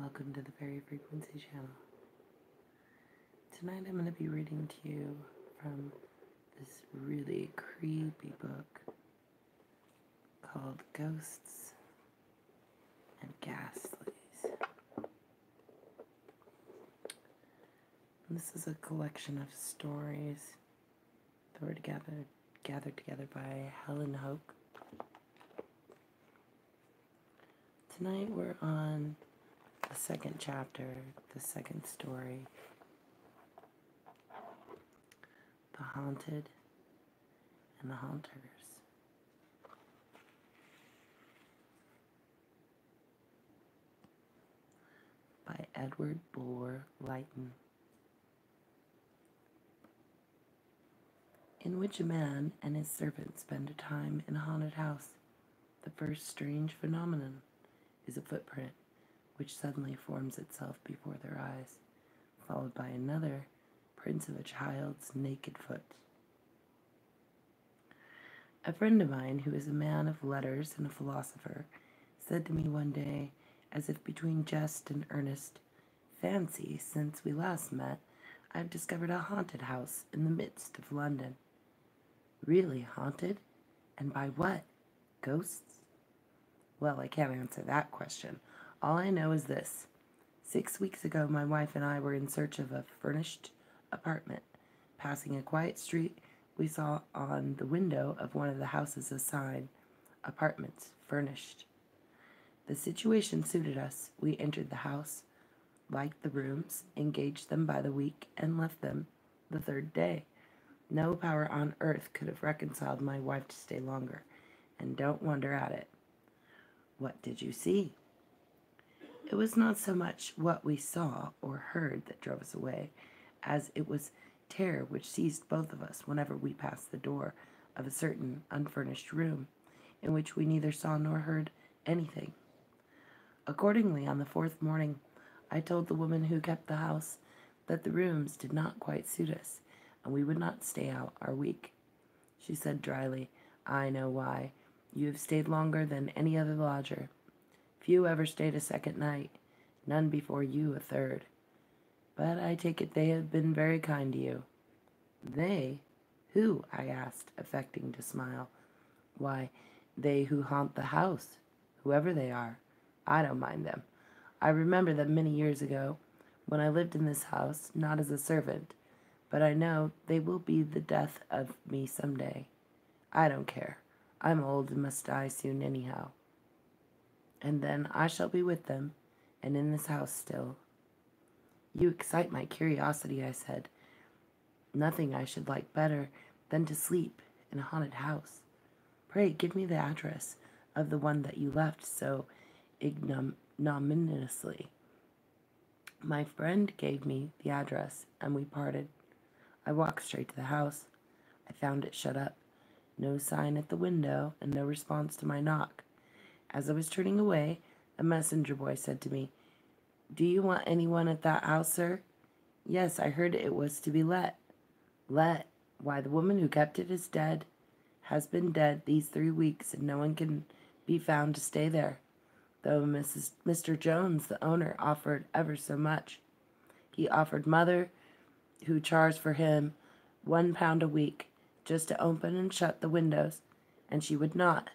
welcome to the Fairy Frequency channel. Tonight I'm going to be reading to you from this really creepy book called Ghosts and Ghastlies. And this is a collection of stories that were gathered together by Helen Hoke. Tonight we're on the second chapter, the second story, The Haunted and the Haunters. By Edward Bulwer Lytton. In which a man and his servant spend a time in a haunted house. The first strange phenomenon is a footprint which suddenly forms itself before their eyes, followed by another, prints of a child's naked foot. A friend of mine, who is a man of letters and a philosopher, said to me one day, as if between jest and earnest, "Fancy, since we last met, I have discovered a haunted house in the midst of London." "Really haunted? And by what? Ghosts?" "Well, I can't answer that question. All I know is this. 6 weeks ago, my wife and I were in search of a furnished apartment. Passing a quiet street, we saw on the window of one of the houses a sign, "Apartments Furnished." The situation suited us. We entered the house, liked the rooms, engaged them by the week, and left them the third day. No power on earth could have reconciled my wife to stay longer, and don't wonder at it. What did you see? It was not so much what we saw or heard that drove us away, as it was terror which seized both of us whenever we passed the door of a certain unfurnished room, in which we neither saw nor heard anything. Accordingly, on the fourth morning, I told the woman who kept the house that the rooms did not quite suit us, and we would not stay out our week. She said dryly, "I know why. You have stayed longer than any other lodger. Few ever stayed a second night, none before you a third. But I take it they have been very kind to you." "They? Who?" I asked, affecting to smile. "Why, they who haunt the house, whoever they are. I don't mind them. I remember them many years ago, when I lived in this house, not as a servant, but I know they will be the death of me some day. I don't care. I'm old and must die soon anyhow. And then I shall be with them, and in this house still." "You excite my curiosity," I said. "Nothing I should like better than to sleep in a haunted house. Pray give me the address of the one that you left so ignominiously." My friend gave me the address, and we parted. I walked straight to the house. I found it shut up. No sign at the window, and no response to my knock. As I was turning away, a messenger boy said to me, "Do you want anyone at that house, sir?" "Yes, I heard it was to be let." "Let? Why, the woman who kept it is dead. Has been dead these 3 weeks, and no one can be found to stay there, though Mr. Jones, the owner, offered ever so much. He offered mother, who charged for him, £1 a week, just to open and shut the windows, and she would not."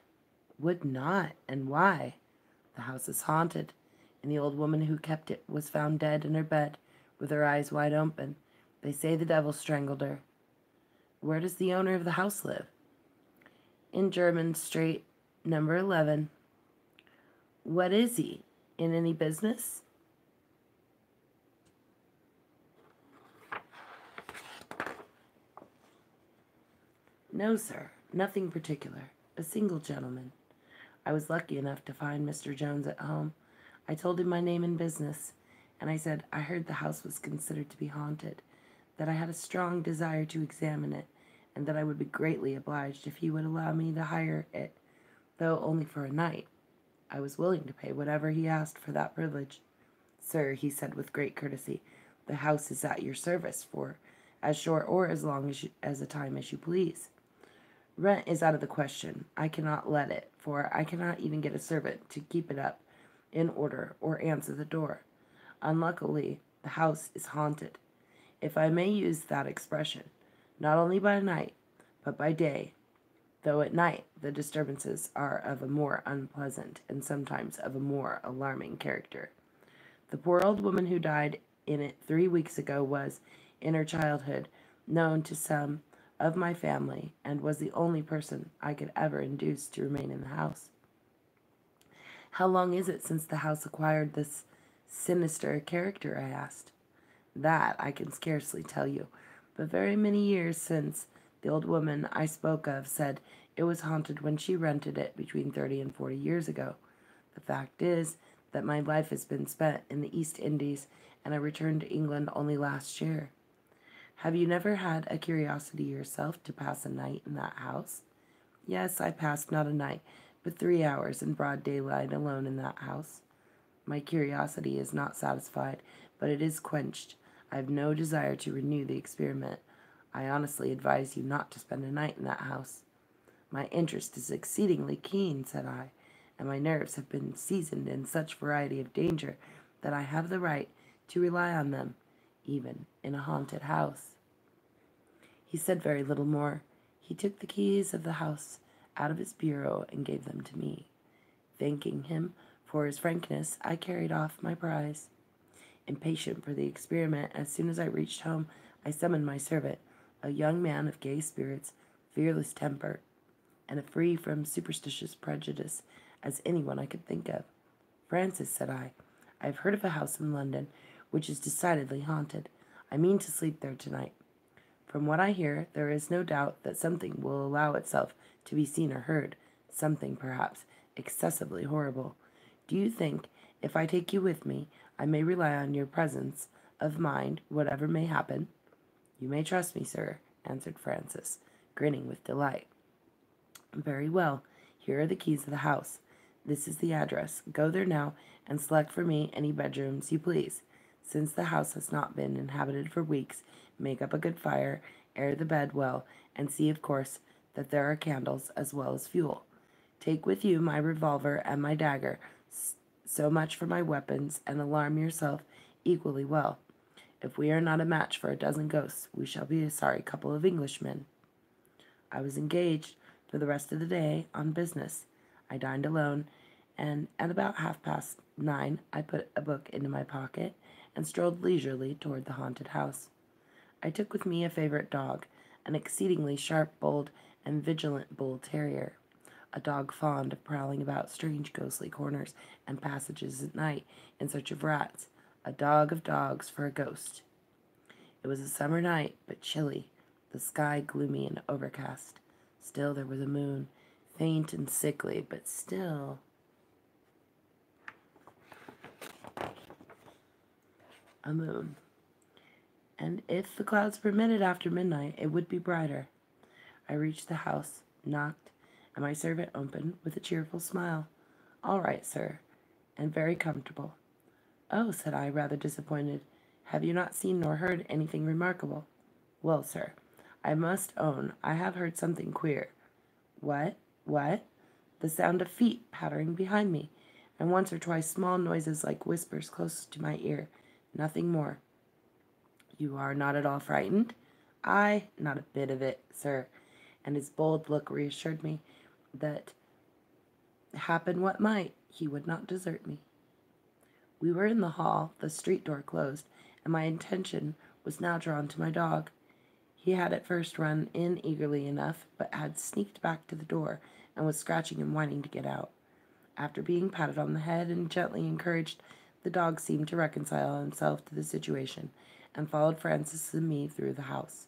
"Would not? And why?" "The house is haunted, and the old woman who kept it was found dead in her bed, with her eyes wide open. They say the devil strangled her." "Where does the owner of the house live?" "In Jermyn Street, number 11. "What is he? In any business?" "No, sir, nothing particular. A single gentleman. I was lucky enough to find Mr. Jones at home. I told him my name and business, and I said I heard the house was considered to be haunted, that I had a strong desire to examine it, and that I would be greatly obliged if he would allow me to hire it, though only for a night. I was willing to pay whatever he asked for that privilege. "Sir," he said with great courtesy, "the house is at your service for as short or as long as a time as you please. Rent is out of the question. I cannot let it, for I cannot even get a servant to keep it up in order or answer the door. Unluckily, the house is haunted, if I may use that expression, not only by night, but by day, though at night the disturbances are of a more unpleasant and sometimes of a more alarming character. The poor old woman who died in it 3 weeks ago was, in her childhood, known to some of my family, and was the only person I could ever induce to remain in the house. How long is it since the house acquired this sinister character? I asked. That I can scarcely tell you, but very many years since. The old woman I spoke of said it was haunted when she rented it between 30 and 40 years ago. The fact is that my life has been spent in the East Indies, and I returned to England only last year. Have you never had a curiosity yourself to pass a night in that house? Yes, I passed not a night, but 3 hours in broad daylight alone in that house. My curiosity is not satisfied, but it is quenched. I have no desire to renew the experiment. I honestly advise you not to spend a night in that house. My interest is exceedingly keen, said I, and my nerves have been seasoned in such variety of danger that I have the right to rely on them, even in a haunted house. He said very little more. He took the keys of the house out of his bureau and gave them to me. Thanking him for his frankness, I carried off my prize. Impatient for the experiment, as soon as I reached home, I summoned my servant, a young man of gay spirits, fearless temper, and free from superstitious prejudice as anyone I could think of. Francis, said I have heard of a house in London which is decidedly haunted. I mean to sleep there tonight. From what I hear, there is no doubt that something will allow itself to be seen or heard, something, perhaps, excessively horrible. Do you think, if I take you with me, I may rely on your presence of mind, whatever may happen? You may trust me, sir, answered Francis, grinning with delight. Very well. Here are the keys of the house. This is the address. Go there now and select for me any bedrooms you please. Since the house has not been inhabited for weeks, make up a good fire, air the bed well, and see, of course, that there are candles as well as fuel. Take with you my revolver and my dagger. So much for my weapons, and alarm yourself equally well. If we are not a match for a dozen ghosts, we shall be a sorry couple of Englishmen. I was engaged for the rest of the day on business. I dined alone, and at about 9:30 I put a book into my pocket and strolled leisurely toward the haunted house. I took with me a favorite dog, an exceedingly sharp, bold, and vigilant bull terrier, a dog fond of prowling about strange ghostly corners and passages at night in search of rats, a dog of dogs for a ghost. It was a summer night, but chilly, the sky gloomy and overcast. Still there was a moon, faint and sickly, but still. A moon. And if the clouds permitted after midnight, it would be brighter. I reached the house, knocked, and my servant opened with a cheerful smile. All right, sir, and very comfortable. Oh, said I, rather disappointed. Have you not seen nor heard anything remarkable? Well, sir, I must own I have heard something queer. What? The sound of feet pattering behind me, and once or twice small noises like whispers close to my ear. Nothing more. You are not at all frightened? I, not a bit of it, sir, and his bold look reassured me that, happen what might, he would not desert me. We were in the hall, the street door closed, and my attention was now drawn to my dog. He had at first run in eagerly enough, but had sneaked back to the door and was scratching and whining to get out. After being patted on the head and gently encouraged, the dog seemed to reconcile himself to the situation and followed Francis and me through the house,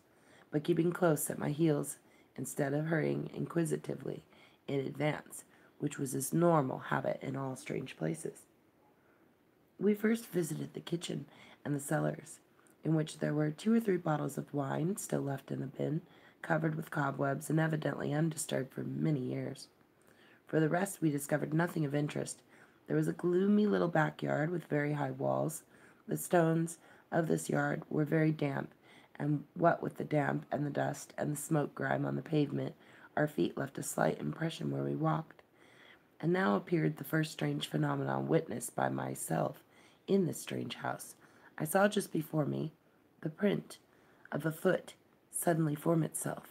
but keeping close at my heels instead of hurrying inquisitively in advance, which was his normal habit in all strange places. We first visited the kitchen and the cellars, in which there were 2 or 3 bottles of wine still left in a bin, covered with cobwebs and evidently undisturbed for many years. For the rest, we discovered nothing of interest. There was a gloomy little backyard with very high walls. The stones of this yard were very damp, and what with the damp and the dust and the smoke grime on the pavement, our feet left a slight impression where we walked. And now appeared the first strange phenomenon witnessed by myself in this strange house. I saw just before me the print of a foot suddenly form itself.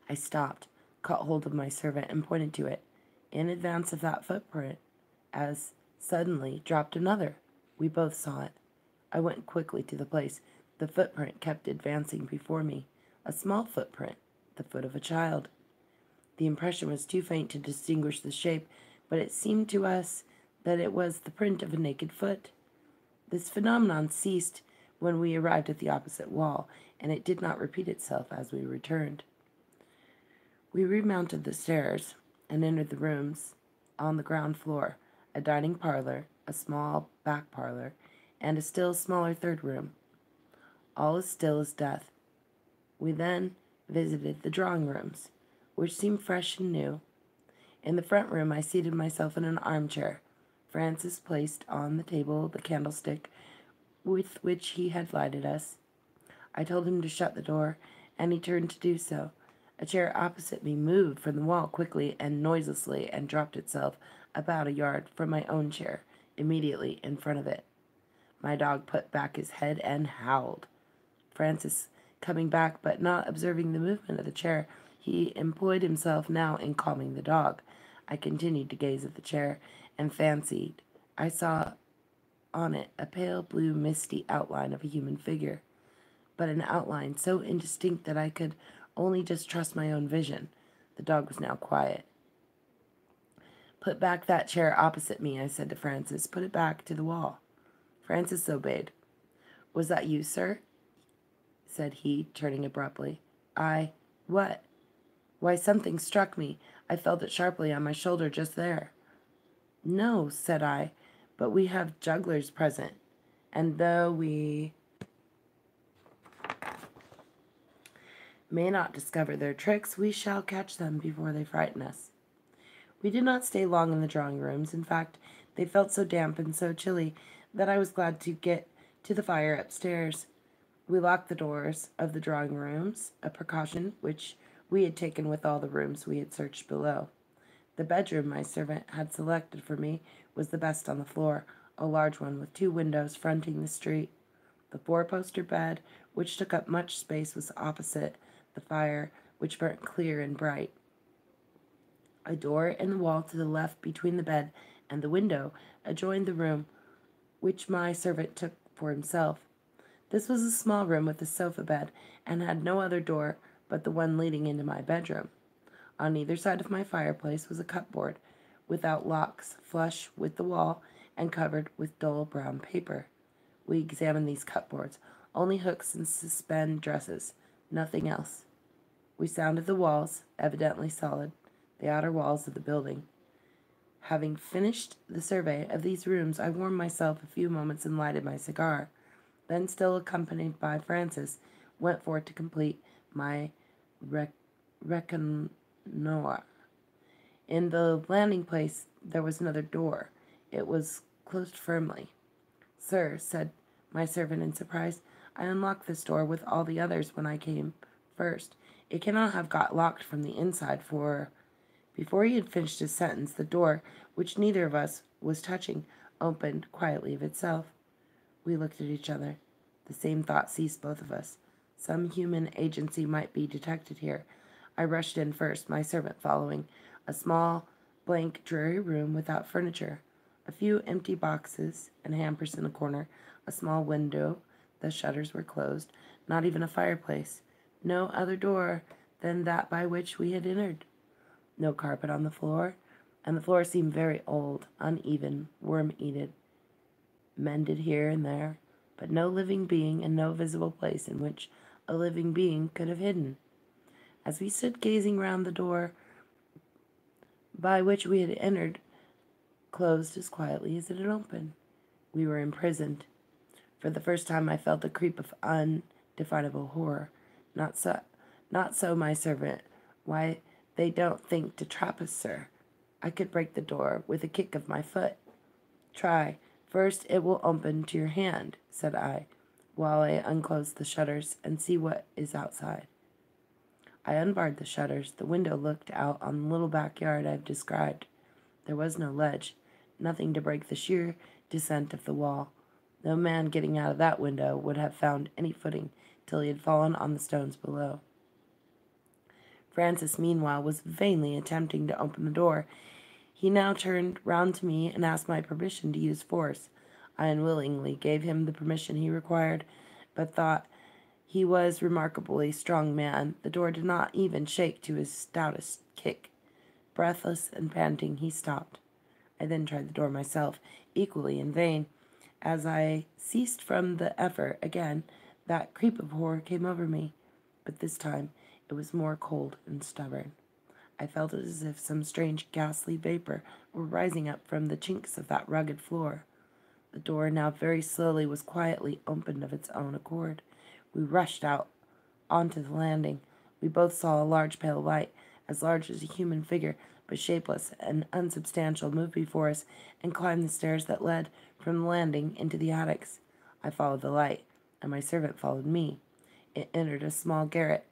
I stopped, caught hold of my servant, and pointed to it. In advance of that footprint, as suddenly dropped another. We both saw it. I went quickly to the place. The footprint kept advancing before me. A small footprint, the foot of a child. The impression was too faint to distinguish the shape, but it seemed to us that it was the print of a naked foot. This phenomenon ceased when we arrived at the opposite wall, and it did not repeat itself as we returned. We remounted the stairs and entered the rooms on the ground floor, a dining parlor, a small back parlor, and a still smaller third room. All as still as death. We then visited the drawing rooms, which seemed fresh and new. In the front room I seated myself in an armchair. Francis placed on the table the candlestick with which he had lighted us. I told him to shut the door, and he turned to do so. A chair opposite me moved from the wall quickly and noiselessly and dropped itself about a yard from my own chair, immediately in front of it. My dog put back his head and howled. Francis, coming back but not observing the movement of the chair, he employed himself now in calming the dog. I continued to gaze at the chair and fancied I saw on it a pale blue misty outline of a human figure, but an outline so indistinct that I could only just trust my own vision. The dog was now quiet. "Put back that chair opposite me," I said to Francis. "Put it back to the wall." Francis obeyed. "Was that you, sir?" said he, turning abruptly. What?" "Why, something struck me. I felt it sharply on my shoulder just there." "No," said I, "but we have jugglers present, and though we may not discover their tricks, we shall catch them before they frighten us." We did not stay long in the drawing rooms. In fact, they felt so damp and so chilly that I was glad to get to the fire upstairs. We locked the doors of the drawing rooms, a precaution which we had taken with all the rooms we had searched below. The bedroom my servant had selected for me was the best on the floor, a large one with 2 windows fronting the street. The 4-poster bed, which took up much space, was opposite the fire, which burnt clear and bright. A door in the wall to the left between the bed and the window adjoined the room which my servant took for himself. This was a small room with a sofa bed, and had no other door but the one leading into my bedroom. On either side of my fireplace was a cupboard, without locks, flush with the wall, and covered with dull brown paper. We examined these cupboards, only hooks and suspend dresses, nothing else. We sounded the walls, evidently solid, the outer walls of the building. Having finished the survey of these rooms, I warmed myself a few moments and lighted my cigar. Then, still accompanied by Francis, went forth to complete my reconnoitre. In the landing place there was another door. It was closed firmly. "Sir," said my servant in surprise, "I unlocked this door with all the others when I came first. It cannot have got locked from the inside, for—" Before he had finished his sentence, the door, which neither of us was touching, opened quietly of itself. We looked at each other. The same thought seized both of us. Some human agency might be detected here. I rushed in first, my servant following. A small, blank, dreary room without furniture. A few empty boxes and hampers in a corner. A small window. The shutters were closed. Not even a fireplace. No other door than that by which we had entered. No carpet on the floor, and the floor seemed very old, uneven, worm-eaten, mended here and there, but no living being and no visible place in which a living being could have hidden. As we stood gazing round, the door by which we had entered closed as quietly as it had opened. We were imprisoned. For the first time I felt a creep of undefinable horror. Not so, my servant. "Why, they don't think to trap us, sir. I could break the door with a kick of my foot." "Try. First it will open to your hand," said I, while I unclosed the shutters, "and see what is outside." I unbarred the shutters. The window looked out on the little backyard I have described. There was no ledge, nothing to break the sheer descent of the wall. No man getting out of that window would have found any footing till he had fallen on the stones below. Francis, meanwhile, was vainly attempting to open the door. He now turned round to me and asked my permission to use force. I unwillingly gave him the permission he required, but thought he was a remarkably strong man. The door did not even shake to his stoutest kick. Breathless and panting, he stopped. I then tried the door myself, equally in vain. As I ceased from the effort again, that creep of horror came over me, but this time it was more cold and stubborn. I felt it as if some strange ghastly vapor were rising up from the chinks of that rugged floor. The door now very slowly was quietly opened of its own accord. We rushed out onto the landing. We both saw a large pale light, as large as a human figure, but shapeless and unsubstantial, move before us and climb the stairs that led from the landing into the attics. I followed the light, and my servant followed me. It entered a small garret,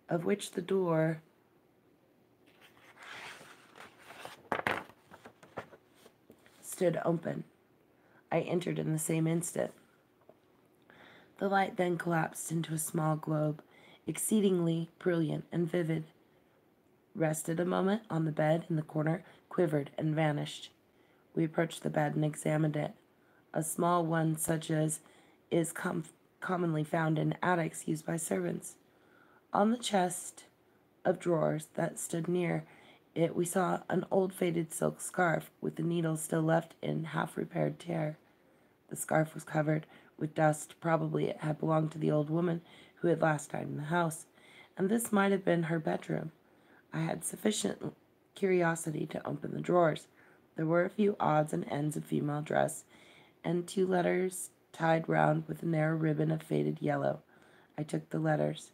of which the door stood open. I entered in the same instant. The light then collapsed into a small globe, exceedingly brilliant and vivid, rested a moment on the bed in the corner, quivered, and vanished. We approached the bed and examined it, a small one such as is commonly found in attics used by servants. On the chest of drawers that stood near it we saw an old faded silk scarf with the needles still left in half-repaired tear. The scarf was covered with dust. Probably it had belonged to the old woman who had last died in the house, and this might have been her bedroom. I had sufficient curiosity to open the drawers. There were a few odds and ends of female dress, and 2 letters tied round with a narrow ribbon of faded yellow. I took the letters.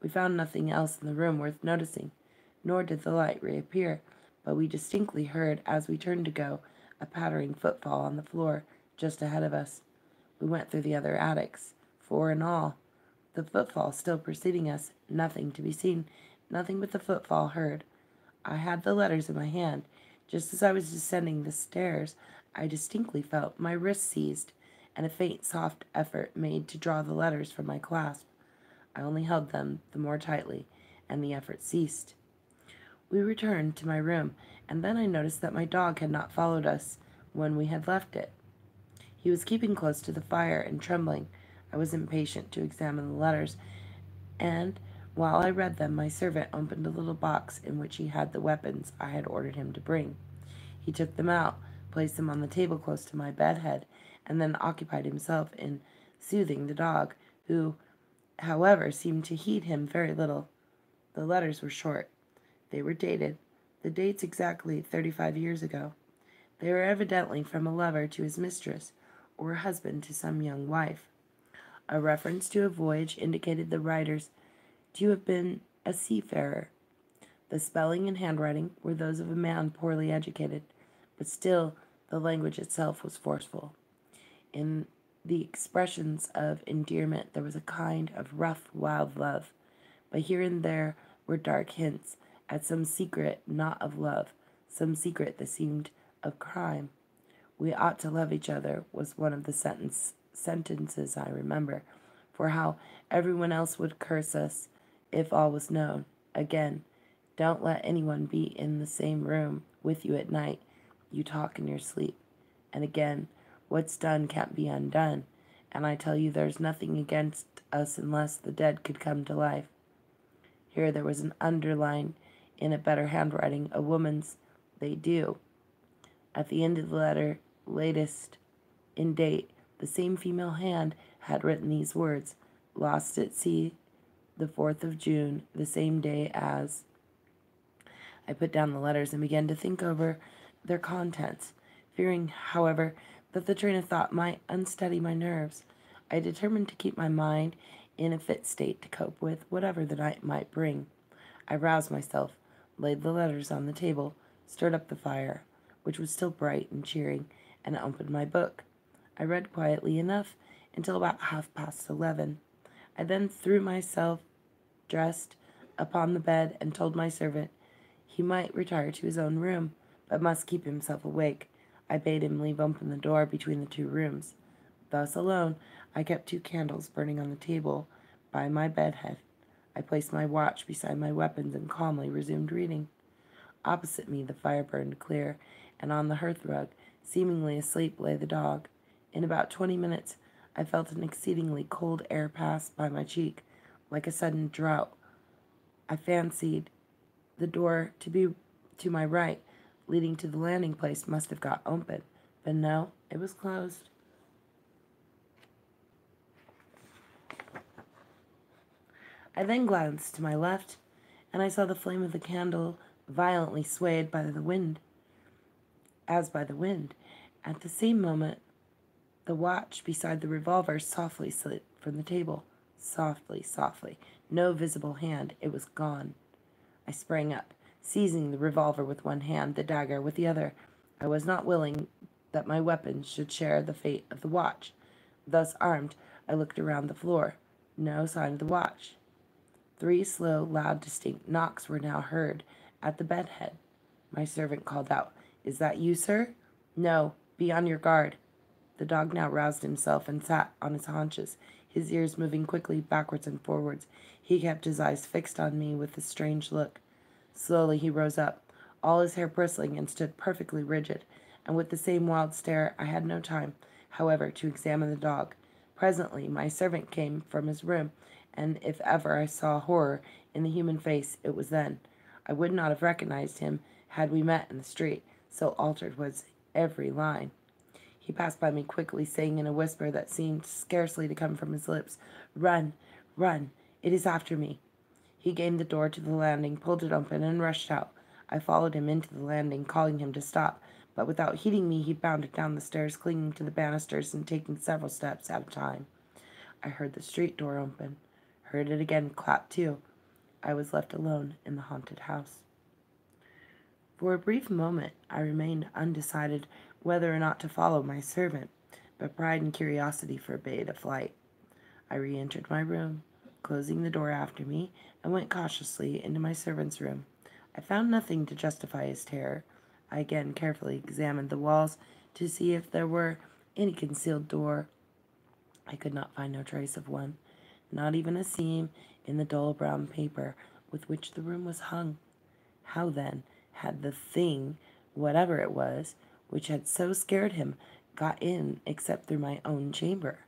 We found nothing else in the room worth noticing, nor did the light reappear, but we distinctly heard, as we turned to go, a pattering footfall on the floor just ahead of us. We went through the other attics, 4 in all, the footfall still preceding us, nothing to be seen, nothing but the footfall heard. I had the letters in my hand. Just as I was descending the stairs, I distinctly felt my wrist seized, and a faint, soft effort made to draw the letters from my clasp. I only held them the more tightly, and the effort ceased. We returned to my room, and then I noticed that my dog had not followed us when we had left it. He was keeping close to the fire and trembling. I was impatient to examine the letters, and while I read them, my servant opened a little box in which he had the weapons I had ordered him to bring. He took them out, placed them on the table close to my bedhead, and then occupied himself in soothing the dog, who, however, seemed to heed him very little. The letters were short. They were dated, the dates exactly 35 years ago. They were evidently from a lover to his mistress, or a husband to some young wife. A reference to a voyage indicated the writers to have been a seafarer. The spelling and handwriting were those of a man poorly educated, but still the language itself was forceful. In the expressions of endearment there was a kind of rough, wild love, but here and there were dark hints at some secret not of love, some secret that seemed of crime. "We ought to love each other" was one of the sentences I remember, for how everyone else would curse us if all was known. Again, "Don't let anyone be in the same room with you at night. You talk in your sleep." And again, "What's done can't be undone, and I tell you there's nothing against us unless the dead could come to life." Here there was an underline in a better handwriting, a woman's "They do." At the end of the letter, latest in date, the same female hand had written these words: "Lost at sea, the 4th of June, the same day as." I put down the letters and began to think over their contents. Fearing, however, that the train of thought might unsteady my nerves, I determined to keep my mind in a fit state to cope with whatever the night might bring. I roused myself, laid the letters on the table, stirred up the fire, which was still bright and cheering, and opened my book. I read quietly enough until about 11:30. I then threw myself, dressed, upon the bed, and told my servant he might retire to his own room, but must keep himself awake. I bade him leave open the door between the 2 rooms. Thus alone, I kept 2 candles burning on the table by my bedhead. I placed my watch beside my weapons and calmly resumed reading. Opposite me, the fire burned clear, and on the hearthrug, seemingly asleep, lay the dog. In about 20 minutes, I felt an exceedingly cold air pass by my cheek, like a sudden draught. I fancied the door to be to my right, leading to the landing place, must have got open, but no, it was closed. I then glanced to my left, and I saw the flame of the candle violently swayed by the wind, as by the wind. At the same moment, the watch beside the revolver softly slid from the table. Softly, softly. No visible hand. It was gone. I sprang up, seizing the revolver with one hand, the dagger with the other. I was not willing that my weapon should share the fate of the watch. Thus armed, I looked around the floor. No sign of the watch. 3 slow, loud, distinct knocks were now heard at the bedhead. My servant called out, "Is that you, sir?" "No, be on your guard." The dog now roused himself and sat on his haunches, his ears moving quickly backwards and forwards. He kept his eyes fixed on me with a strange look. Slowly he rose up, all his hair bristling, and stood perfectly rigid, and with the same wild stare. I had no time, however, to examine the dog. Presently my servant came from his room, and if ever I saw horror in the human face, it was then. I would not have recognized him had we met in the street, so altered was every line. He passed by me quickly, saying in a whisper that seemed scarcely to come from his lips, "Run, run, it is after me." He gained the door to the landing, pulled it open, and rushed out. I followed him into the landing, calling him to stop, but without heeding me he bounded down the stairs, clinging to the banisters and taking several steps at a time. I heard the street door open, heard it again clap to. I was left alone in the haunted house. For a brief moment I remained undecided whether or not to follow my servant, but pride and curiosity forbade a flight. I re-entered my room, closing the door after me, and went cautiously into my servant's room. I found nothing to justify his terror. I again carefully examined the walls to see if there were any concealed door. I could not find no trace of one, not even a seam in the dull brown paper with which the room was hung. How, then, had the thing, whatever it was, which had so scared him, got in except through my own chamber?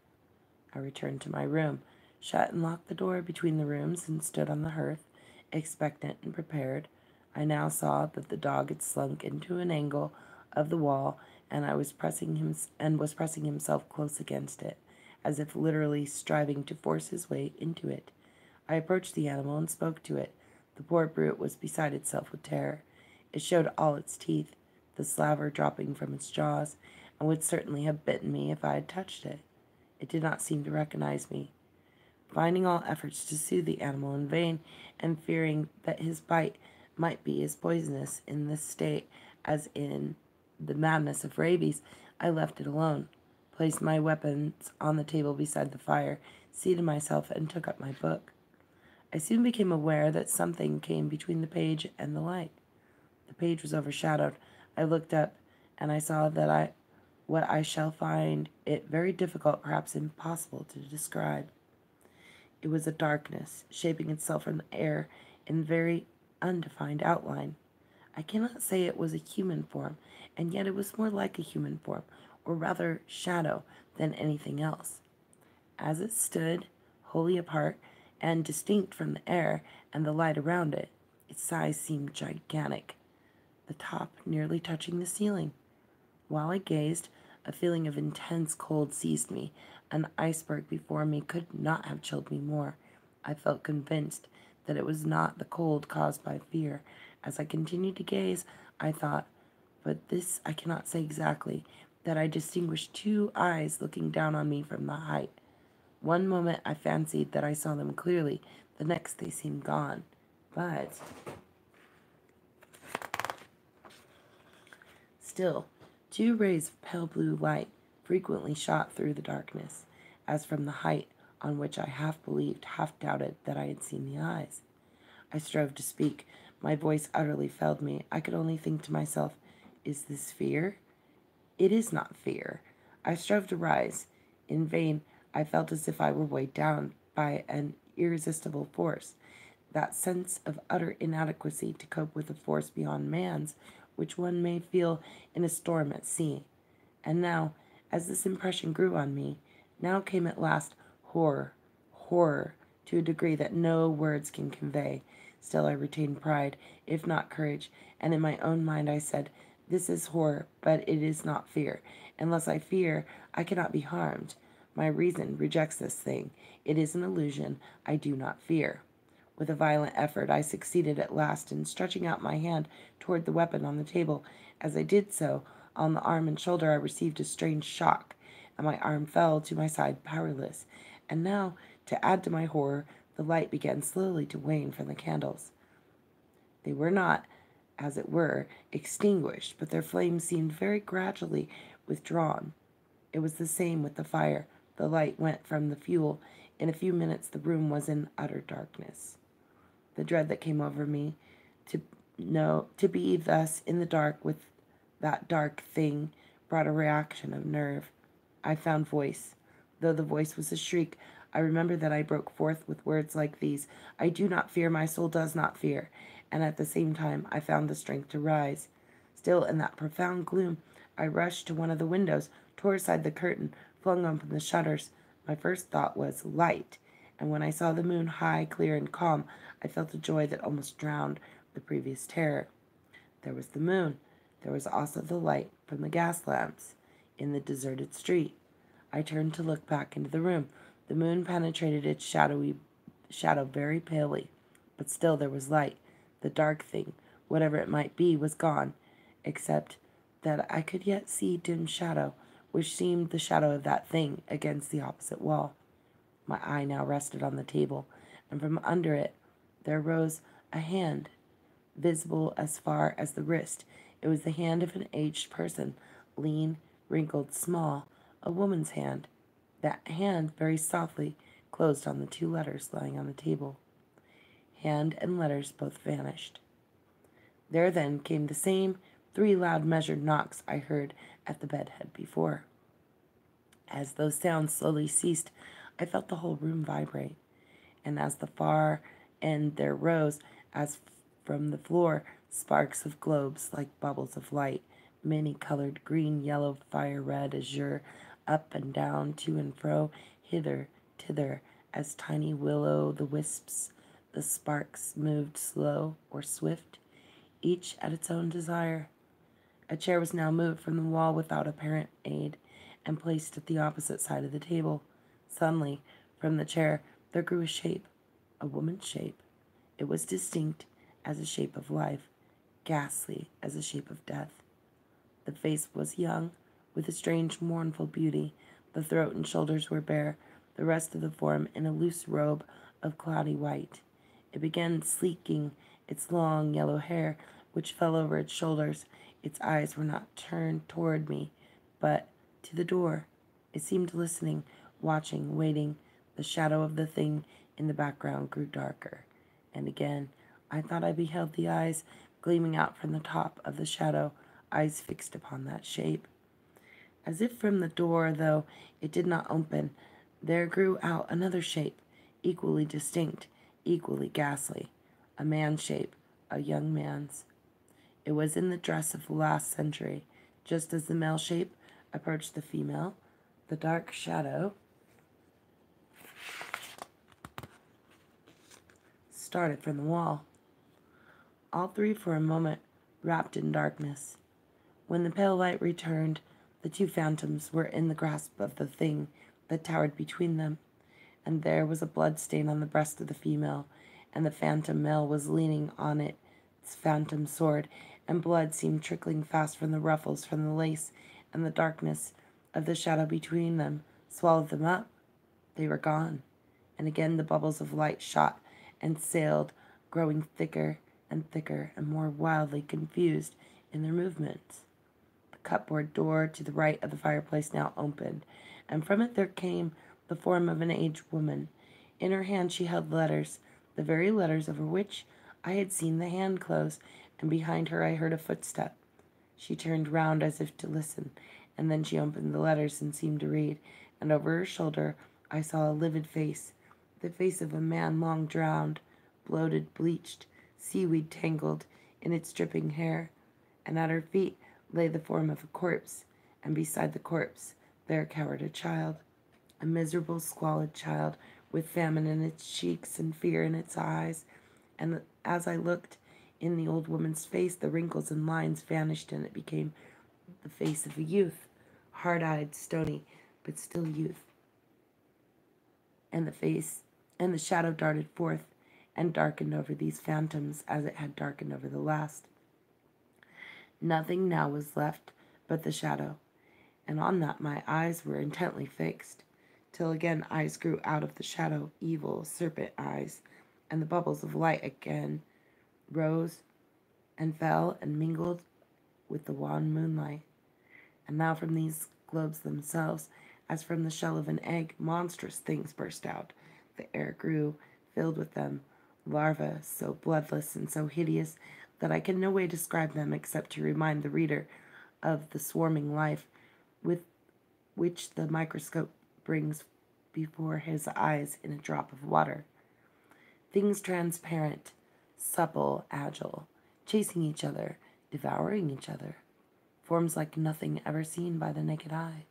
I returned to my room, shut and locked the door between the rooms, and stood on the hearth, expectant and prepared. I now saw that the dog had slunk into an angle of the wall, and was pressing himself close against it, as if literally striving to force his way into it. I approached the animal and spoke to it. The poor brute was beside itself with terror. It showed all its teeth, the slaver dropping from its jaws, and would certainly have bitten me if I had touched it. It did not seem to recognize me. Finding all efforts to soothe the animal in vain, and fearing that his bite might be as poisonous in this state as in the madness of rabies, I left it alone, placed my weapons on the table beside the fire, seated myself, and took up my book. I soon became aware that something came between the page and the light. The page was overshadowed. I looked up, and I saw that what I shall find it very difficult, perhaps impossible, to describe. It was a darkness, shaping itself from the air in very undefined outline. I cannot say it was a human form, and yet it was more like a human form, or rather shadow, than anything else. As it stood, wholly apart and distinct from the air and the light around it, its size seemed gigantic, the top nearly touching the ceiling. While I gazed, a feeling of intense cold seized me. An iceberg before me could not have chilled me more. I felt convinced that it was not the cold caused by fear. As I continued to gaze, I thought, but this I cannot say exactly, that I distinguished 2 eyes looking down on me from the height. One moment I fancied that I saw them clearly, the next they seemed gone. But still, 2 rays of pale blue light frequently shot through the darkness, as from the height on which I half believed, half doubted that I had seen the eyes. I strove to speak. My voice utterly failed me. I could only think to myself, is this fear? It is not fear. I strove to rise. In vain. I felt as if I were weighed down by an irresistible force, that sense of utter inadequacy to cope with a force beyond man's, which one may feel in a storm at sea. And now, as this impression grew on me, now came at last horror, horror, to a degree that no words can convey. Still I retained pride, if not courage, and in my own mind I said, "This is horror, but it is not fear. Unless I fear, I cannot be harmed. My reason rejects this thing. It is an illusion. I do not fear." With a violent effort, I succeeded at last in stretching out my hand toward the weapon on the table. As I did so, on the arm and shoulder I received a strange shock, and my arm fell to my side powerless. And now, to add to my horror, the light began slowly to wane from the candles. They were not, as it were, extinguished, but their flames seemed very gradually withdrawn. It was the same with the fire. The light went from the fuel. In a few minutes the room was in utter darkness. The dread that came over me to be thus in the dark with that dark thing brought a reaction of nerve. I found voice. Though the voice was a shriek, I remember that I broke forth with words like these: "I do not fear, my soul does not fear." And at the same time I found the strength to rise. Still in that profound gloom, I rushed to one of the windows, tore aside the curtain, flung open the shutters. My first thought was light, and when I saw the moon high, clear, and calm, I felt a joy that almost drowned the previous terror. There was the moon. There was also the light from the gas lamps in the deserted street. I turned to look back into the room. The moon penetrated its shadow very palely, but still there was light. The dark thing, whatever it might be, was gone, except that I could yet see dim shadow, which seemed the shadow of that thing against the opposite wall. My eye now rested on the table, and from under it there rose a hand, visible as far as the wrist. It was the hand of an aged person, lean, wrinkled, small, a woman's hand. That hand very softly closed on the 2 letters lying on the table. Hand and letters both vanished. There then came the same 3 loud measured knocks I heard at the bedhead before. As those sounds slowly ceased, I felt the whole room vibrate, and as the far end there rose, as from the floor, sparks of globes like bubbles of light, many-colored, green, yellow, fire red, azure, up and down, to and fro, hither, thither, as tiny will-o'-the-wisps. The sparks moved slow or swift, each at its own desire. A chair was now moved from the wall without apparent aid, and placed at the opposite side of the table. Suddenly, from the chair, there grew a shape, a woman's shape. It was distinct as a shape of life, ghastly as a shape of death. The face was young, with a strange mournful beauty. The throat and shoulders were bare, the rest of the form in a loose robe of cloudy white. It began sleeking its long yellow hair, which fell over its shoulders. Its eyes were not turned toward me, but to the door. It seemed listening, watching, waiting. The shadow of the thing in the background grew darker, and again I thought I beheld the eyes gleaming out from the top of the shadow, eyes fixed upon that shape. As if from the door, though it did not open, there grew out another shape, equally distinct, equally ghastly, a man's shape, a young man's. It was in the dress of the last century. Just as the male shape approached the female, the dark shadow started from the wall. All 3 for a moment wrapped in darkness. When the pale light returned, the 2 phantoms were in the grasp of the thing that towered between them, and there was a blood stain on the breast of the female, and the phantom male was leaning on its phantom sword, and blood seemed trickling fast from the ruffles, from the lace, and the darkness of the shadow between them swallowed them up. They were gone, and again the bubbles of light shot and sailed, growing thicker and more wildly confused in their movements. The cupboard door to the right of the fireplace now opened, and from it there came the form of an aged woman. In her hand she held letters, the very letters over which I had seen the hand close, and behind her I heard a footstep. She turned round as if to listen, And then she opened the letters and seemed to read, and over her shoulder I saw a livid face, the face of a man long drowned, bloated, bleached, seaweed tangled in its dripping hair, and at her feet lay the form of a corpse, and beside the corpse there cowered a child, a miserable, squalid child, with famine in its cheeks and fear in its eyes. And as I looked in the old woman's face, the wrinkles and lines vanished, and it became the face of a youth, hard-eyed, stony, but still youth. And the shadow darted forth and darkened over these phantoms as it had darkened over the last. Nothing now was left but the shadow, and on that my eyes were intently fixed, till again eyes grew out of the shadow, evil serpent eyes, and the bubbles of light again rose and fell and mingled with the wan moonlight. And now from these globes themselves, as from the shell of an egg, monstrous things burst out. The air grew, filled with them, larvae so bloodless and so hideous that I can no way describe them except to remind the reader of the swarming life with which the microscope brings before his eyes in a drop of water. Things transparent, supple, agile, chasing each other, devouring each other. Forms like nothing ever seen by the naked eye.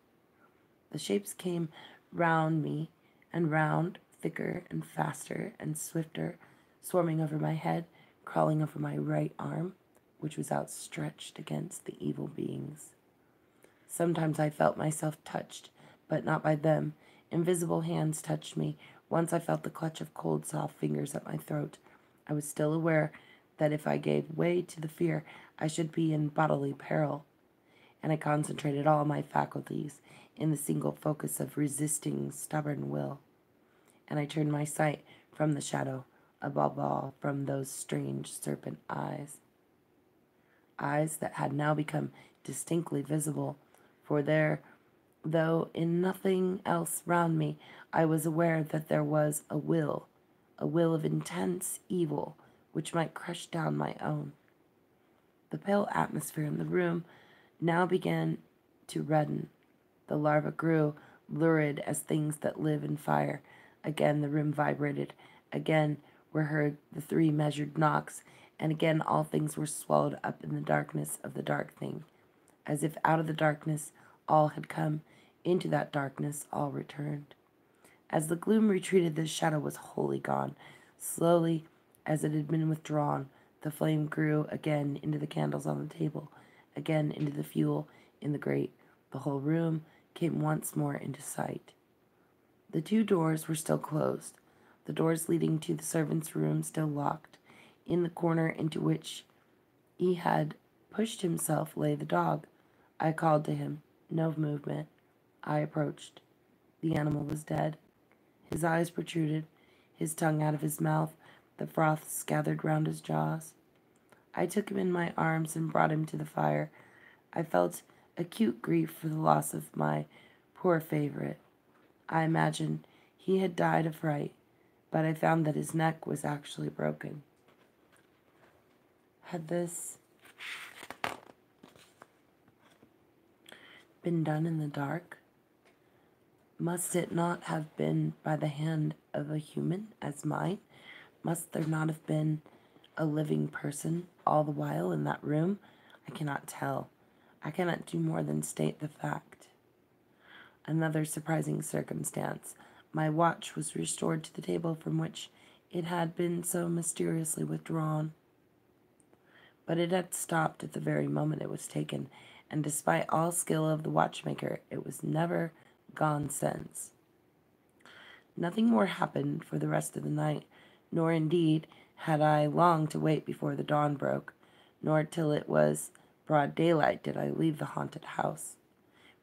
The shapes came round me and round, thicker and faster and swifter, swarming over my head, crawling over my right arm, which was outstretched against the evil beings. Sometimes I felt myself touched, but not by them. Invisible hands touched me. Once I felt the clutch of cold, soft fingers at my throat. I was still aware that if I gave way to the fear, I should be in bodily peril, and I concentrated all my faculties in the single focus of resisting stubborn will. And I turned my sight from the shadow, above all from those strange serpent eyes. Eyes that had now become distinctly visible, for there, though in nothing else round me, I was aware that there was a will of intense evil, which might crush down my own. The pale atmosphere in the room now began to redden. The larva grew, lurid as things that live in fire. Again the room vibrated. Again were heard the 3 measured knocks, and again all things were swallowed up in the darkness of the dark thing. As if out of the darkness all had come, into that darkness all returned. As the gloom retreated, the shadow was wholly gone. Slowly, as it had been withdrawn, the flame grew again into the candles on the table, again into the fuel in the grate. The whole room came once more into sight. The 2 doors were still closed, the doors leading to the servants' room still locked. In the corner into which he had pushed himself lay the dog. I called to him. No movement. I approached. The animal was dead. His eyes protruded, his tongue out of his mouth, the froths gathered round his jaws. I took him in my arms and brought him to the fire. I felt acute grief for the loss of my poor favorite. I imagined he had died of fright, but I found that his neck was actually broken. Had this been done in the dark? Must it not have been by the hand of a human as mine? Must there not have been a living person all the while in that room? I cannot tell. I cannot do more than state the fact. Another surprising circumstance. My watch was restored to the table from which it had been so mysteriously withdrawn. But it had stopped at the very moment it was taken, and despite all skill of the watchmaker, it was never gone since. Nothing more happened for the rest of the night, nor indeed had I long to wait before the dawn broke, nor till it was broad daylight did I leave the haunted house.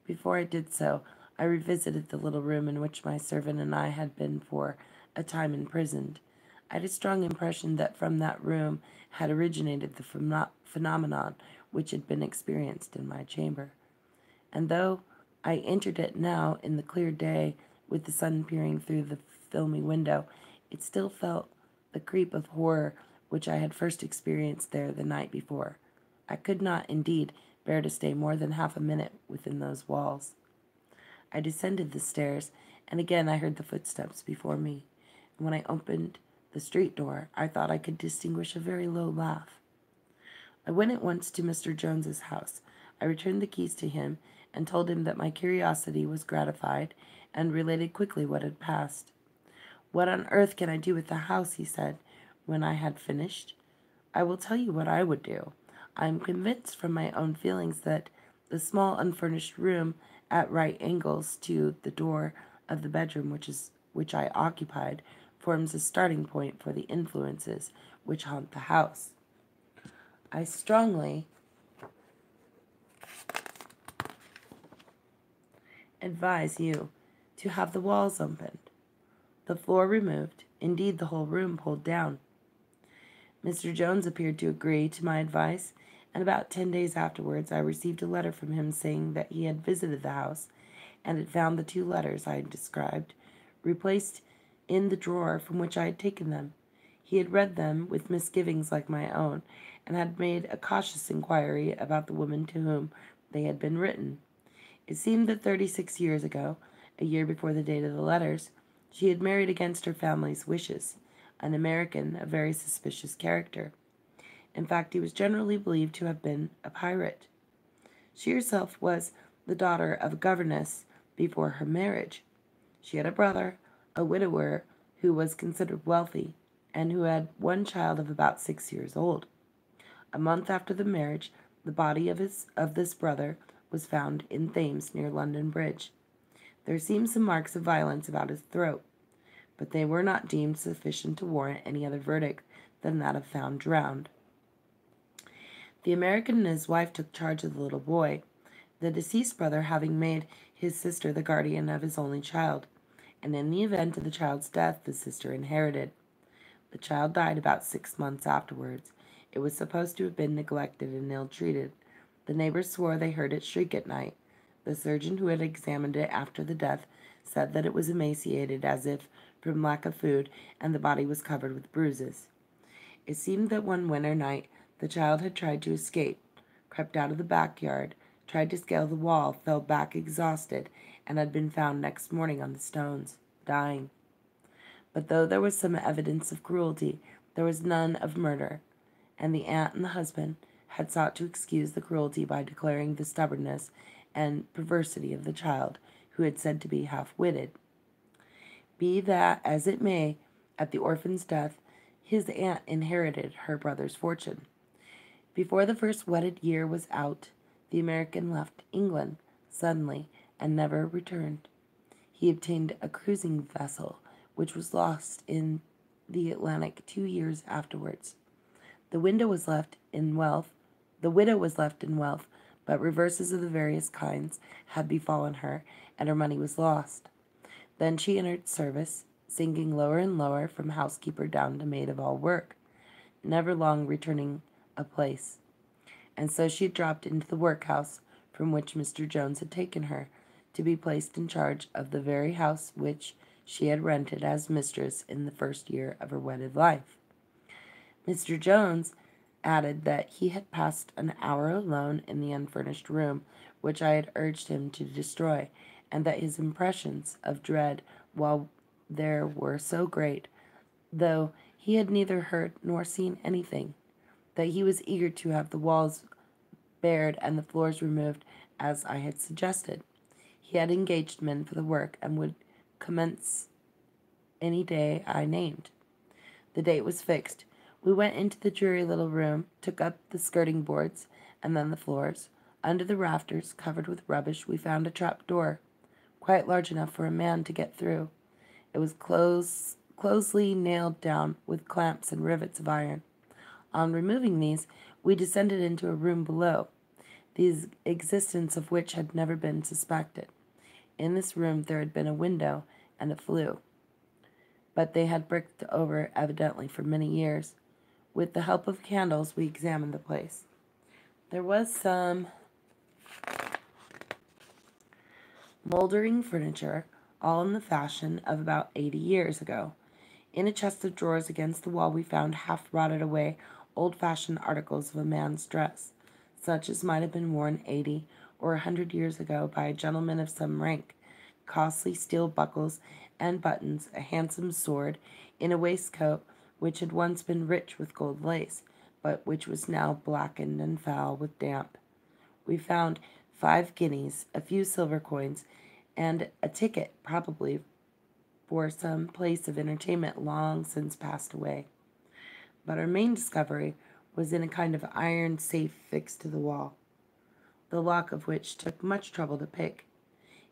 Before I did so, I revisited the little room in which my servant and I had been for a time imprisoned. I had a strong impression that from that room had originated the phenomenon which had been experienced in my chamber. And though I entered it now in the clear day, with the sun peering through the filmy window, it still felt the creep of horror which I had first experienced there the night before. I could not, indeed, bear to stay more than half a minute within those walls. I descended the stairs, and again I heard the footsteps before me. And when I opened the street door, I thought I could distinguish a very low laugh. I went at once to Mr. Jones's house. I returned the keys to him and told him that my curiosity was gratified, and related quickly what had passed. "What on earth can I do with the house?" he said, when I had finished. "I will tell you what I would do. I am convinced from my own feelings that the small unfurnished room at right angles to the door of the bedroom which I occupied forms a starting point for the influences which haunt the house. I strongly advise you to have the walls opened, the floor removed, indeed the whole room pulled down." Mr. Jones appeared to agree to my advice, and about 10 days afterwards I received a letter from him saying that he had visited the house and had found the 2 letters I had described replaced in the drawer from which I had taken them. He had read them with misgivings like my own, and had made a cautious inquiry about the woman to whom they had been written. It seemed that 36 years ago, a year before the date of the letters, she had married against her family's wishes, an American of very suspicious character. In fact, he was generally believed to have been a pirate. She herself was the daughter of a governess before her marriage. She had a brother, a widower, who was considered wealthy, and who had one child of about 6 years old. A month after the marriage, the body of this brother was found in Thames near London Bridge. There seemed some marks of violence about his throat, but they were not deemed sufficient to warrant any other verdict than that of found drowned. The American and his wife took charge of the little boy, the deceased brother having made his sister the guardian of his only child, and in the event of the child's death the sister inherited. The child died about 6 months afterwards. It was supposed to have been neglected and ill-treated. The neighbors swore they heard it shriek at night. The surgeon who had examined it after the death said that it was emaciated as if from lack of food, and the body was covered with bruises. It seemed that one winter night the child had tried to escape, crept out of the backyard, tried to scale the wall, fell back exhausted, and had been found next morning on the stones, dying. But though there was some evidence of cruelty, there was none of murder, and the aunt and the husband had sought to excuse the cruelty by declaring the stubbornness and perversity of the child, who had said to be half-witted. Be that as it may, at the orphan's death, his aunt inherited her brother's fortune. Before the first wedded year was out, the American left England suddenly and never returned. He obtained a cruising vessel, which was lost in the Atlantic 2 years afterwards. The widow was left in wealth, but reverses of the various kinds had befallen her, and her money was lost. Then she entered service, sinking lower and lower from housekeeper down to maid of all work, never long returning a place. And so she dropped into the workhouse from which Mr. Jones had taken her, to be placed in charge of the very house which she had rented as mistress in the first year of her wedded life. Mr. Jones added that he had passed an hour alone in the unfurnished room, which I had urged him to destroy, and that his impressions of dread while there were so great, though he had neither heard nor seen anything, that he was eager to have the walls bared and the floors removed as I had suggested. He had engaged men for the work, and would commence any day I named. The date was fixed. We went into the dreary little room, took up the skirting boards, and then the floors. Under the rafters, covered with rubbish, we found a trap door, quite large enough for a man to get through. It was closely nailed down with clamps and rivets of iron. On removing these, we descended into a room below, the existence of which had never been suspected. In this room there had been a window and a flue, but they had bricked over evidently for many years. With the help of candles, we examined the place. There was some moldering furniture, all in the fashion of about 80 years ago. In a chest of drawers against the wall we found half-rotted away old-fashioned articles of a man's dress, such as might have been worn 80 or 100 years ago by a gentleman of some rank, costly steel buckles and buttons, a handsome sword, in a waistcoat which had once been rich with gold lace, but which was now blackened and foul with damp. We found 5 guineas, a few silver coins, and a ticket, probably for some place of entertainment long since passed away. But our main discovery was in a kind of iron safe fixed to the wall, the lock of which took much trouble to pick.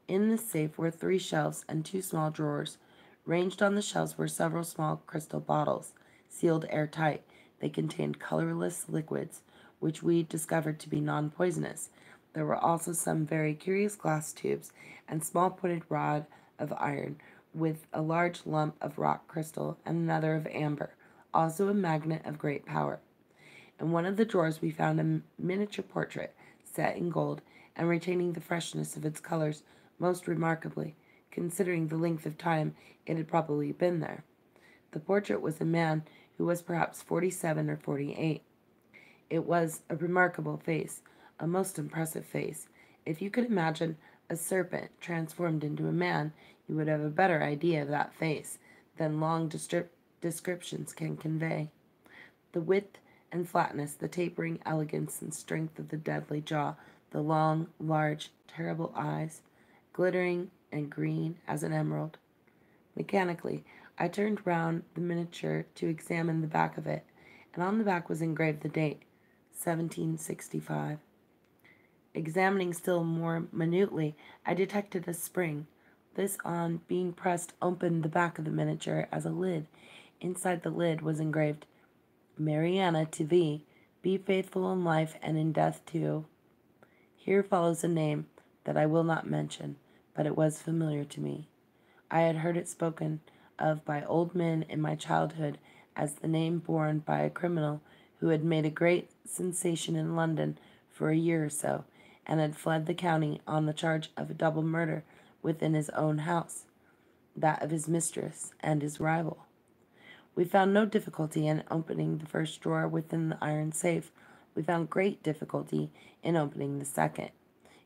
In this safe were 3 shelves and 2 small drawers. Ranged on the shelves were several small crystal bottles, sealed airtight. They contained colorless liquids, which we discovered to be non-poisonous. There were also some very curious glass tubes and small pointed rod of iron, with a large lump of rock crystal and another of amber, also a magnet of great power. In one of the drawers we found a miniature portrait, set in gold, and retaining the freshness of its colors most remarkably, considering the length of time it had probably been there. The portrait was a man who was perhaps 47 or 48. It was a remarkable face, a most impressive face. If you could imagine a serpent transformed into a man, you would have a better idea of that face than long descriptions can convey. The width and flatness, the tapering elegance and strength of the deadly jaw, the long, large, terrible eyes, glittering and green as an emerald. Mechanically, I turned round the miniature to examine the back of it, and on the back was engraved the date, 1765. Examining still more minutely, I detected a spring. This, on being pressed, opened the back of the miniature as a lid. Inside the lid was engraved, Mariana, to thee, be faithful in life and in death too. Here follows a name that I will not mention, but it was familiar to me. I had heard it spoken of by old men in my childhood as the name borne by a criminal who had made a great sensation in London for a year or so, and had fled the county on the charge of a double murder within his own house, that of his mistress and his rival. We found no difficulty in opening the first drawer within the iron safe. We found great difficulty in opening the second.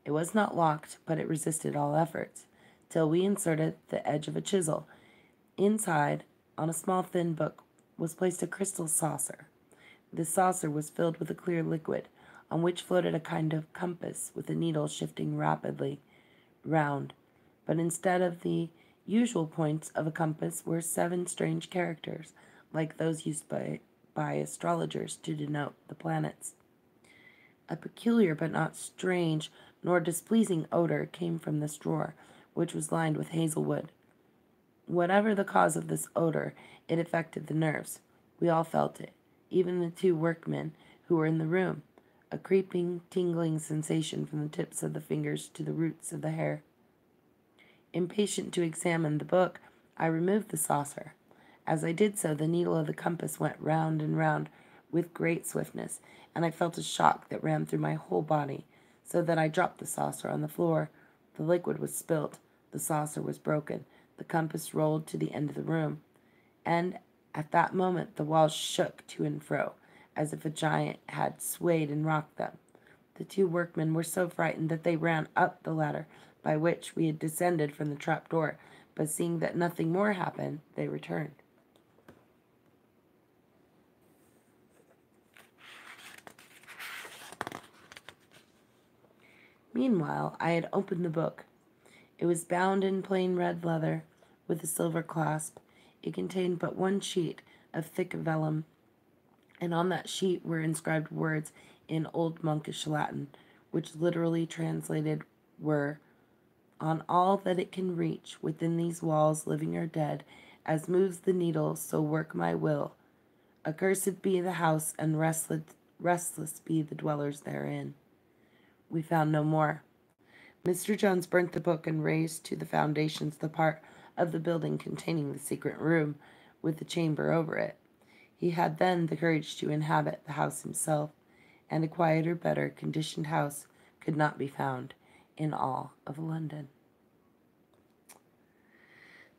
It was not locked, but it resisted all efforts, till we inserted the edge of a chisel. Inside, on a small thin book, was placed a crystal saucer. This saucer was filled with a clear liquid, on which floated a kind of compass with a needle shifting rapidly round, but instead of the usual points of a compass were 7 strange characters, like those used by astrologers to denote the planets. A peculiar but not strange nor displeasing odor came from this drawer, which was lined with hazelwood. Whatever the cause of this odor, it affected the nerves. We all felt it, even the 2 workmen who were in the room, a creeping, tingling sensation from the tips of the fingers to the roots of the hair. Impatient to examine the book, I removed the saucer. As I did so, the needle of the compass went round and round with great swiftness, and I felt a shock that ran through my whole body, so that I dropped the saucer on the floor. The liquid was spilt, the saucer was broken, the compass rolled to the end of the room, and at that moment the walls shook to and fro, as if a giant had swayed and rocked them. The 2 workmen were so frightened that they ran up the ladder by which we had descended from the trap door, but seeing that nothing more happened, they returned. Meanwhile, I had opened the book. It was bound in plain red leather, with a silver clasp. It contained but 1 sheet of thick vellum, and on that sheet were inscribed words in old monkish Latin, which literally translated were, on all that it can reach within these walls, living or dead, as moves the needle, so work my will. Accursed be the house, and restless be the dwellers therein. We found no more. Mr. Jones burnt the book and razed to the foundations the part of the building containing the secret room, with the chamber over it. He had then the courage to inhabit the house himself, and a quieter, better conditioned house could not be found in all of London.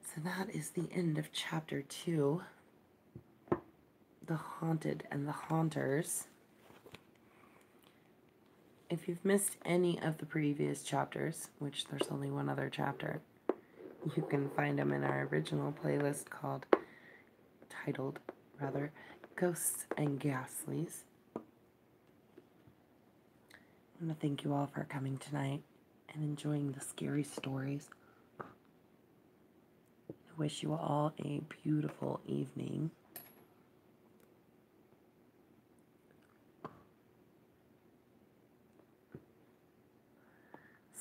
So that is the end of chapter 2, The Haunted and the Haunters. If you've missed any of the previous chapters, which there's only one other chapter, you can find them in our original playlist titled, Ghosts and Ghastlies. I want to thank you all for coming tonight and enjoying the scary stories. I wish you all a beautiful evening.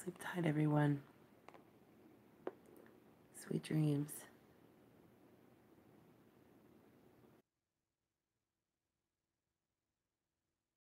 Sleep tight, everyone. Sweet dreams.